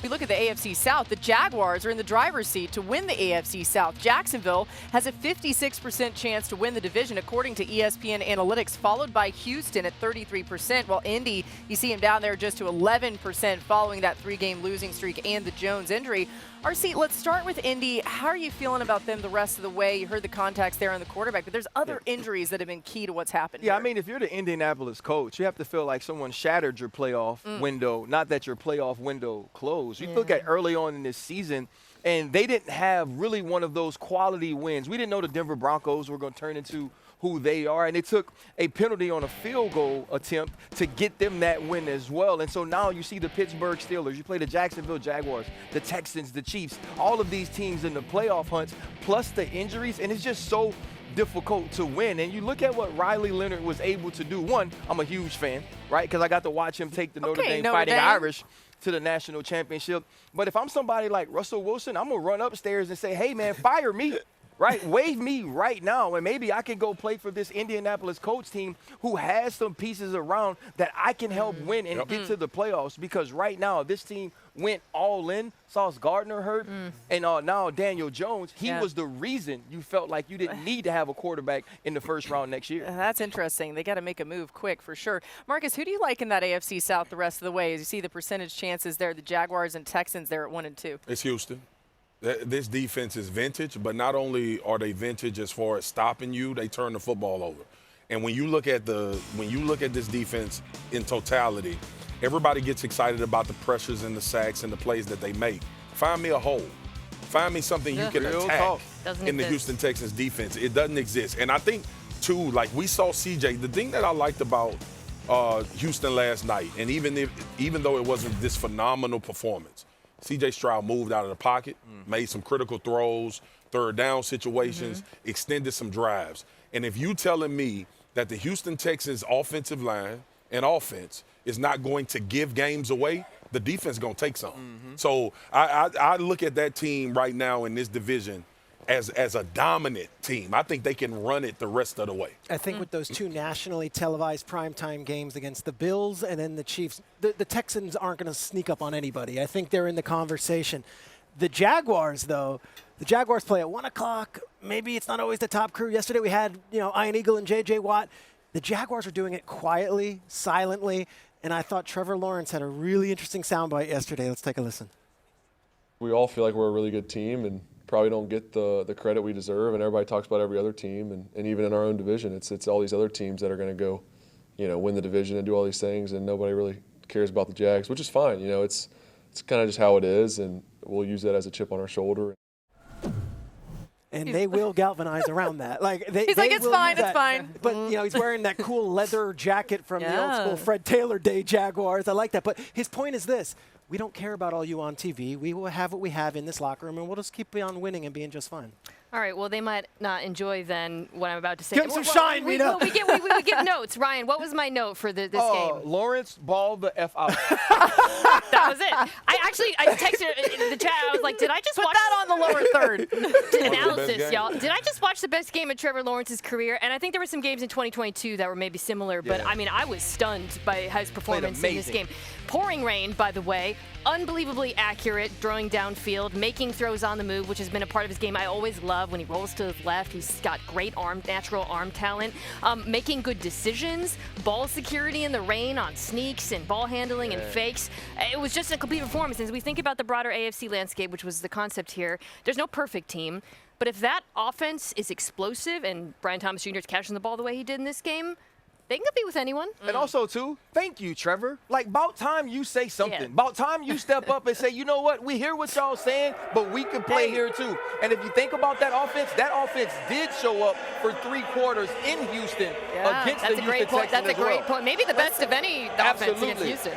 We look at the AFC South. The Jaguars are in the driver's seat to win the AFC South. Jacksonville has a 56% chance to win the division, according to ESPN Analytics, followed by Houston at 33%, while Indy, you see him down there just to 11% following that 3-game losing streak and the Jones injury. RC, let's start with Indy. How are you feeling about them the rest of the way? You heard the contacts there on the quarterback, but there's other injuries that have been key to what's happened Yeah, here. I mean, if you're the Indianapolis Colts, you have to feel like someone shattered your playoff window, not that your playoff window closed. You look at early on in this season, and they didn't have really one of those quality wins. We didn't know the Denver Broncos were going to turn into who they are, and it took a penalty on a field goal attempt to get them that win as well. And so now you see the Pittsburgh Steelers, you play the Jacksonville Jaguars, the Texans, the Chiefs, all of these teams in the playoff hunts, plus the injuries, and it's just so difficult to win. And you look at what Riley Leonard was able to do. One, I'm a huge fan, right, because I got to watch him take the Notre Dame Fighting Irish to the national championship. But if I'm somebody like Russell Wilson, I'm going to run upstairs and say, hey, man, fire me. Right, wave me right now, and maybe I can go play for this Indianapolis Colts team who has some pieces around that I can help win and get to the playoffs. Because right now, this team went all in. Sauce Gardner hurt, and now Daniel Jones. He was the reason you felt like you didn't need to have a quarterback in the first round next year. That's interesting. They got to make a move quick for sure. Marcus, who do you like in that AFC South the rest of the way? As you see the percentage chances there, the Jaguars and Texans there at 1 and 2. It's Houston. This defense is vintage, but not only are they vintage as far as stopping you, they turn the football over. And when you look at this defense in totality, everybody gets excited about the pressures and the sacks and the plays that they make. Find me a hole. Find me something you can attack in the Houston Texans defense. It doesn't exist. And I think, too, like we saw CJ, the thing that I liked about Houston last night, and even though it wasn't this phenomenal performance, C.J. Stroud moved out of the pocket, made some critical throws, third down situations, extended some drives. And if you telling me that the Houston Texans offensive line and offense is not going to give games away, the defense is going to take something. So I look at that team right now in this division as a dominant team. I think they can run it the rest of the way. I think with those two nationally televised primetime games against the Bills and then the Chiefs, the Texans aren't going to sneak up on anybody. I think they're in the conversation. The Jaguars, though, the Jaguars play at 1 o'clock. Maybe it's not always the top crew. Yesterday we had, Ian Eagle and J.J. Watt. The Jaguars are doing it quietly, silently, and I thought Trevor Lawrence had a really interesting soundbite yesterday. Let's take a listen. We all feel like we're a really good team and probably don't get the credit we deserve, and everybody talks about every other team, and even in our own division, it's all these other teams that are going to go, win the division and do all these things, and nobody really cares about the Jags, which is fine. It's kind of just how it is, and we'll use that as a chip on our shoulder. And they will galvanize around that. He's like, it's fine, it's fine. But, he's wearing that cool leather jacket from the old school Fred Taylor Day Jaguars. I like that. But his point is this. We don't care about all you on TV. We will have what we have in this locker room, and we'll just keep on winning and being just fine. All right, well, they might not enjoy then what I'm about to say. Give them some shine, Mina. We give notes. Ryan, what was my note for this game? Lawrence, ball the F out. That was it. I texted in the chat. I was like, did I just watch that on the lower third? Analysis, y'all. Did I just watch the best game of Trevor Lawrence's career? And I think there were some games in 2022 that were maybe similar, but I was stunned by his performance in this game. Pouring rain, by the way, unbelievably accurate, throwing downfield, making throws on the move, which has been a part of his game I always love. When he rolls to his left, he's got great natural arm talent, making good decisions, ball security in the rain on sneaks and ball handling and fakes. It was just a complete performance. As we think about the broader AFC landscape, which was the concept here, there's no perfect team. But if that offense is explosive and Brian Thomas Jr. is catching the ball the way he did in this game, they can compete with anyone. And also, too, thank you, Trevor. About time you say something. About time you step up and say, you know what, we hear what y'all saying, but we can play here, too. And if you think about that offense did show up for 3 quarters in Houston against the Houston Texans. That's a great point. Maybe the best of any offense against Houston.